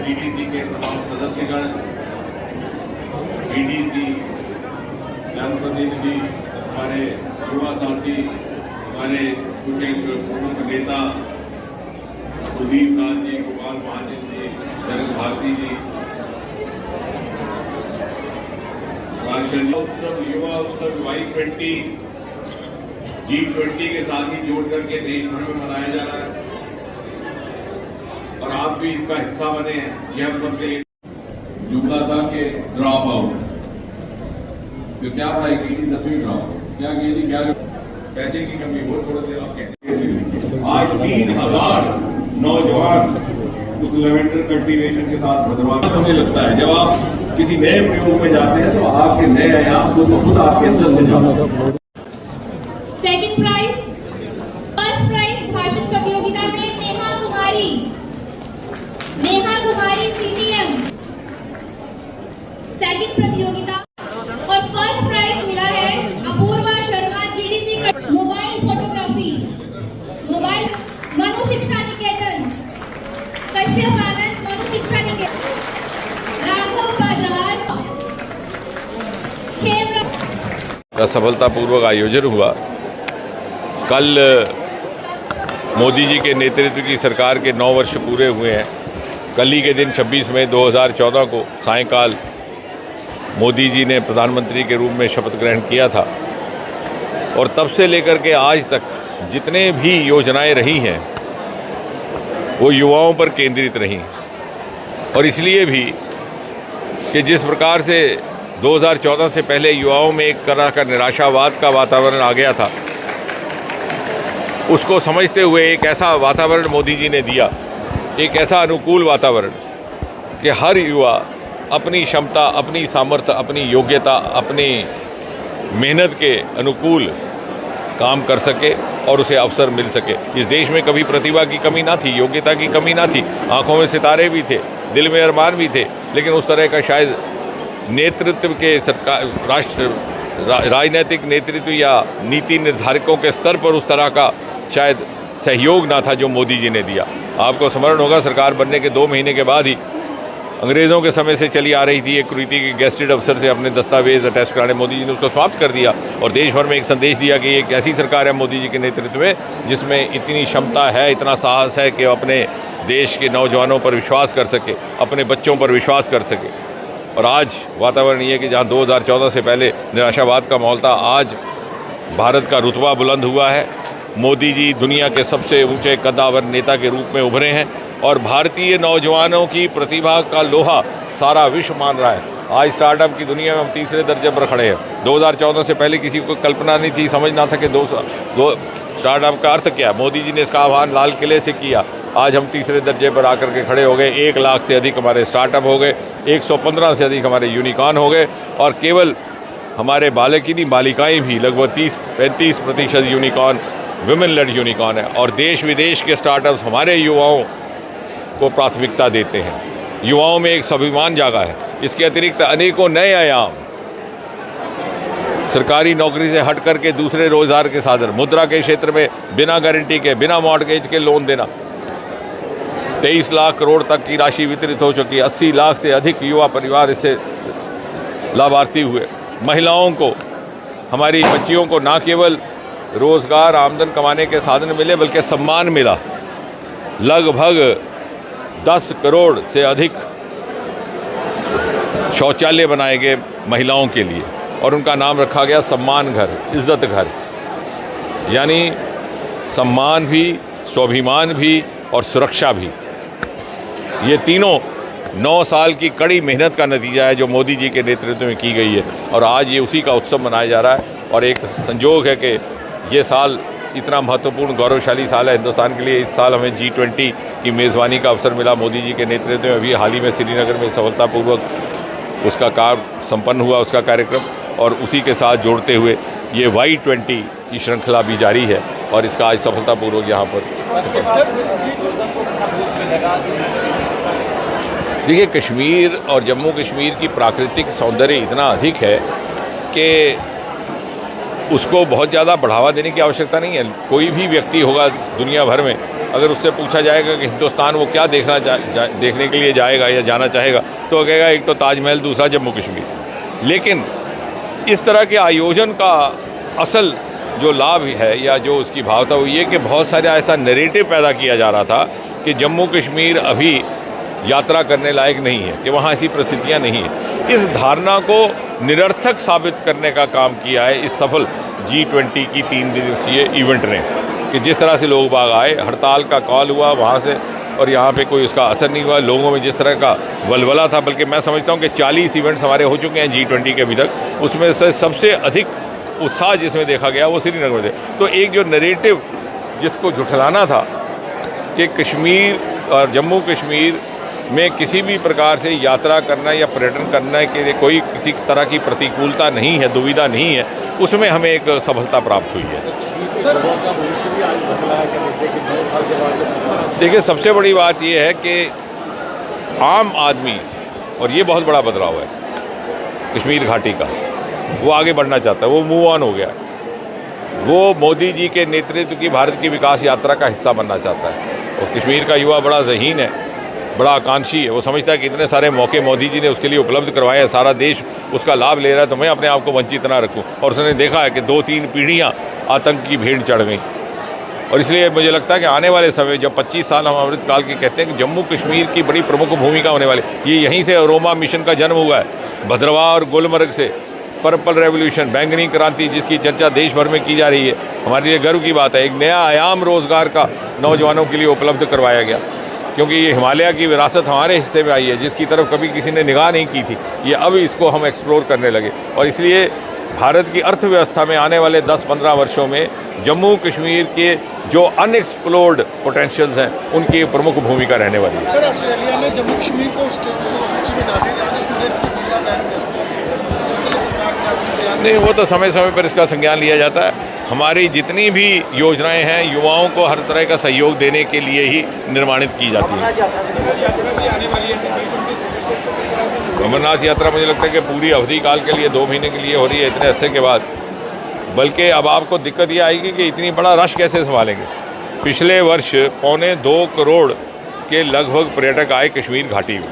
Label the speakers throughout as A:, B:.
A: DDC के तमाम सदस्यगण, BDC जनप्रतिनिधि, हमारे युवा साथी, हमारे कुछ प्रमुख नेता सुदीप नाथ जी, गोपाल महाजन जी, जगन भारती जी, उत्सव युवा उत्सव Y20 G20 के साथ ही जोड़ करके देश भर में मनाया जा रहा है और आप भी इसका हिस्सा बने हैं। ये हम सबसे जुमला था कि ड्रॉप आउट, तो क्या पढ़ाई की थी 10वीं ड्रॉप क्या की थी, क्या पैसे की कमी वो छोड़ दे। आप कहते आज 3000 नौजवान उस लेवेंडर कल्टीवेशन के साथ भद्रवाह होने लगता है। जब आप किसी नए प्रयोग में जाते हैं तो आपके नए आयाम को तो खुद आपके अंदर से जाओ।
B: सेकंड प्राइज, फर्स्ट प्राइज भाषण प्रतियोगिता में नेहा कुमारी सीटीएम सेकंड प्रतियोगिता, और फर्स्ट प्राइज मिला है Apoorva Sharma GDC mobile photography, mobile Manu Shiksha Niketan, Kashyap आनंद मनु शिक्षा निकेतन, राघव बजाज
C: का सफलतापूर्वक आयोजन हुआ। कल मोदी जी के नेतृत्व की सरकार के 9 वर्ष पूरे हुए हैं। कल ही के दिन 26 मई 2014 को सायंकाल मोदी जी ने प्रधानमंत्री के रूप में शपथ ग्रहण किया था और तब से लेकर के आज तक जितने भी योजनाएं रही हैं वो युवाओं पर केंद्रित रही, और इसलिए भी कि जिस प्रकार से 2014 से पहले युवाओं में एक तरह का निराशावाद का वातावरण आ गया था, उसको समझते हुए एक ऐसा वातावरण मोदी जी ने दिया, एक ऐसा अनुकूल वातावरण कि हर युवा अपनी क्षमता, अपनी सामर्थ्य, अपनी योग्यता, अपनी मेहनत के अनुकूल काम कर सके और उसे अवसर मिल सके। इस देश में कभी प्रतिभा की कमी ना थी, योग्यता की कमी ना थी, आंखों में सितारे भी थे, दिल में अरमान भी थे, लेकिन उस तरह का शायद नेतृत्व के राजनीतिक नेतृत्व या नीति निर्धारकों के स्तर पर उस तरह का शायद सहयोग ना था जो मोदी जी ने दिया। आपको स्मरण होगा, सरकार बनने के 2 महीने के बाद ही अंग्रेज़ों के समय से चली आ रही थी एक रीति की गेस्टेड अफसर से अपने दस्तावेज अटैच कराने, मोदी जी ने उसको समाप्त कर दिया और देश भर में एक संदेश दिया कि एक ऐसी सरकार है मोदी जी के नेतृत्व में जिसमें इतनी क्षमता है, इतना साहस है कि अपने देश के नौजवानों पर विश्वास कर सके, अपने बच्चों पर विश्वास कर सके। और आज वातावरण ये है कि जहाँ 2014 से पहले निराशावाद का माहौल था, आज भारत का रुतबा बुलंद हुआ है। मोदी जी दुनिया के सबसे ऊंचे कद्दावर नेता के रूप में उभरे हैं और भारतीय नौजवानों की प्रतिभा का लोहा सारा विश्व मान रहा है। आज स्टार्टअप की दुनिया में हम तीसरे दर्जे पर खड़े हैं। 2014 से पहले किसी को कल्पना नहीं थी, समझना था कि दो स्टार्टअप का अर्थ क्या है। मोदी जी ने इसका आह्वान लाल किले से किया। आज हम तीसरे दर्जे पर आकर के खड़े हो गए। 1 लाख से अधिक हमारे स्टार्टअप हो गए, 115 से अधिक हमारे यूनिकॉर्न हो गए और केवल हमारे बालक ही नहीं, बालिकाएँ भी लगभग 30-35% यूनिकॉर्न विमेन लेड यूनिकॉर्न है। और देश विदेश के स्टार्टअप्स हमारे युवाओं को प्राथमिकता देते हैं। युवाओं में एक स्वाभिमान जागा है। इसके अतिरिक्त अनेकों नए आयाम, सरकारी नौकरी से हट करके दूसरे रोजगार के साधन, मुद्रा के क्षेत्र में बिना गारंटी के, बिना मॉर्गेज के लोन देना, 23 लाख करोड़ तक की राशि वितरित हो चुकी है। 80 लाख से अधिक युवा परिवार इससे लाभार्थी हुए। महिलाओं को, हमारी बच्चियों को न केवल रोजगार आमदन कमाने के साधन मिले बल्कि सम्मान मिला। लगभग 10 करोड़ से अधिक शौचालय बनाए गए महिलाओं के लिए और उनका नाम रखा गया सम्मान घर, इज्जत घर। यानी सम्मान भी, स्वाभिमान भी और सुरक्षा भी। ये तीनों 9 साल की कड़ी मेहनत का नतीजा है जो मोदी जी के नेतृत्व में की गई है और आज ये उसी का उत्सव मनाया जा रहा है। और एक संजोग है कि ये साल इतना महत्वपूर्ण गौरवशाली साल है हिंदुस्तान के लिए। इस साल हमें G20 की मेज़बानी का अवसर मिला मोदी जी के नेतृत्व में। अभी हाल ही में श्रीनगर में सफलतापूर्वक उसका कार्य संपन्न हुआ, उसका कार्यक्रम, और उसी के साथ जोड़ते हुए ये Y20 की श्रृंखला भी जारी है और इसका आज सफलतापूर्वक यहाँ पर। देखिए, कश्मीर और जम्मू कश्मीर की प्राकृतिक सौंदर्य इतना अधिक है कि उसको बहुत ज़्यादा बढ़ावा देने की आवश्यकता नहीं है। कोई भी व्यक्ति होगा दुनिया भर में, अगर उससे पूछा जाएगा कि हिंदुस्तान वो क्या देखने के लिए जाएगा या जाना चाहेगा, तो कहेगा एक तो ताजमहल, दूसरा जम्मू कश्मीर। लेकिन इस तरह के आयोजन का असल जो लाभ है या जो उसकी भावता वो ये कि बहुत सारा ऐसा नैरेटिव पैदा किया जा रहा था कि जम्मू कश्मीर अभी यात्रा करने लायक नहीं है, कि वहाँ ऐसी परिस्थितियाँ नहीं हैं। इस धारणा को निरर्थक साबित करने का काम किया है इस सफल G20 की 3 दिवसीय इवेंट ने, कि जिस तरह से लोग बाग आए, हड़ताल का कॉल हुआ वहाँ से और यहाँ पे कोई उसका असर नहीं हुआ। लोगों में जिस तरह का वलवला था, बल्कि मैं समझता हूँ कि 40 इवेंट्स हमारे हो चुके हैं G20 के अभी तक, उसमें से सबसे अधिक उत्साह जिसमें देखा गया वो श्रीनगर में थे। तो एक जो नैरेटिव जिसको झुठलाना था कि कश्मीर और जम्मू कश्मीर में किसी भी प्रकार से यात्रा करना या पर्यटन करने के लिए कोई किसी तरह की प्रतिकूलता नहीं है, दुविधा नहीं है, उसमें हमें एक सफलता प्राप्त हुई है। देखिए, सबसे बड़ी बात यह है कि आम आदमी, और ये बहुत बड़ा बदलाव है कश्मीर घाटी का, वो आगे बढ़ना चाहता है, वो मूव ऑन हो गया, वो मोदी जी के नेतृत्व की भारत की विकास यात्रा का हिस्सा बनना चाहता है। और कश्मीर का युवा बड़ा ज़हीन है, बड़ा आकांक्षी है। वो समझता है कि इतने सारे मौके मोदी जी ने उसके लिए उपलब्ध करवाए हैं, सारा देश उसका लाभ ले रहा है, तो मैं अपने आप को वंचित ना रखूं। और उसने देखा है कि 2-3 पीढ़ियां आतंक की भेंट चढ़ गई। और इसलिए मुझे लगता है कि आने वाले समय, जब 25 साल हम अमृतकाल के कहते हैं, कि जम्मू कश्मीर की बड़ी प्रमुख भूमिका होने वाली। ये यहीं से अरोमा मिशन का जन्म हुआ है, भद्रवाह और गुलमर्ग से। पर्पल रेवोल्यूशन, बैंगनी क्रांति, जिसकी चर्चा देश भर में की जा रही है, हमारे लिए गर्व की बात है। एक नया आयाम रोज़गार का नौजवानों के लिए उपलब्ध करवाया गया, क्योंकि ये हिमालय की विरासत हमारे हिस्से में आई है, जिसकी तरफ कभी किसी ने निगाह नहीं की थी। ये अब इसको हम एक्सप्लोर करने लगे और इसलिए भारत की अर्थव्यवस्था में आने वाले 10-15 वर्षों में जम्मू कश्मीर के जो अनएक्सप्लोर्ड पोटेंशियल्स हैं, उनकी प्रमुख भूमिका रहने वाली है।
D: सर, ऑस्ट्रेलिया ने जम्मू कश्मीर को उस सूची में डाल दिया, स्टूडेंट्स की वीज़ा बैन कर दी, तो उसके लिए सरकार क्या कुछ प्रयास? नहीं,
C: वो तो समय समय पर इसका संज्ञान लिया जाता है। हमारी जितनी भी योजनाएं हैं, युवाओं को हर तरह का सहयोग देने के लिए ही निर्माणित की जाती है। अमरनाथ यात्रा मुझे लगता है कि पूरी अवधि काल के लिए 2 महीने के लिए हो रही है, इतने अरसे के बाद। बल्कि अब आपको दिक्कत ये आएगी कि इतनी बड़ा रश कैसे संभालेंगे। पिछले वर्ष 2.25 करोड़ के लगभग पर्यटक आए कश्मीर घाटी में,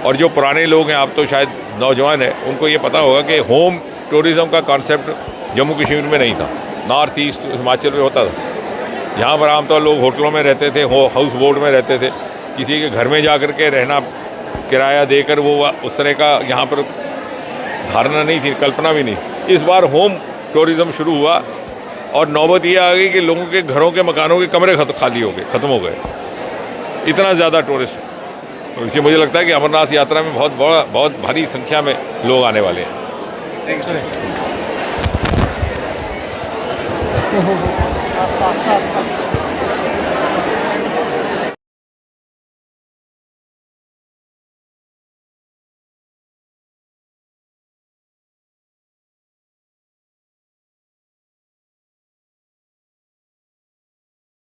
C: और जो पुराने लोग हैं, आप तो शायद नौजवान हैं, उनको ये पता होगा कि होम टूरिज़्म का कॉन्सेप्ट जम्मू कश्मीर में नहीं था। नॉर्थ ईस्ट हिमाचल में होता था। यहाँ पर आमतौर लोग होटलों में रहते थे, हाउस बोट में रहते थे, किसी के घर में जा कर के रहना किराया देकर वो उस तरह का यहाँ पर धारणा नहीं थी, कल्पना भी नहीं। इस बार होम टूरिज़्म शुरू हुआ और नौबत ये आ गई कि लोगों के घरों के मकानों के कमरे खाली हो गए, ख़त्म हो गए, इतना ज़्यादा टूरिस्ट। तो इसलिए मुझे लगता है कि अमरनाथ यात्रा में बहुत भारी संख्या में लोग आने वाले हैं।
D: Thank you.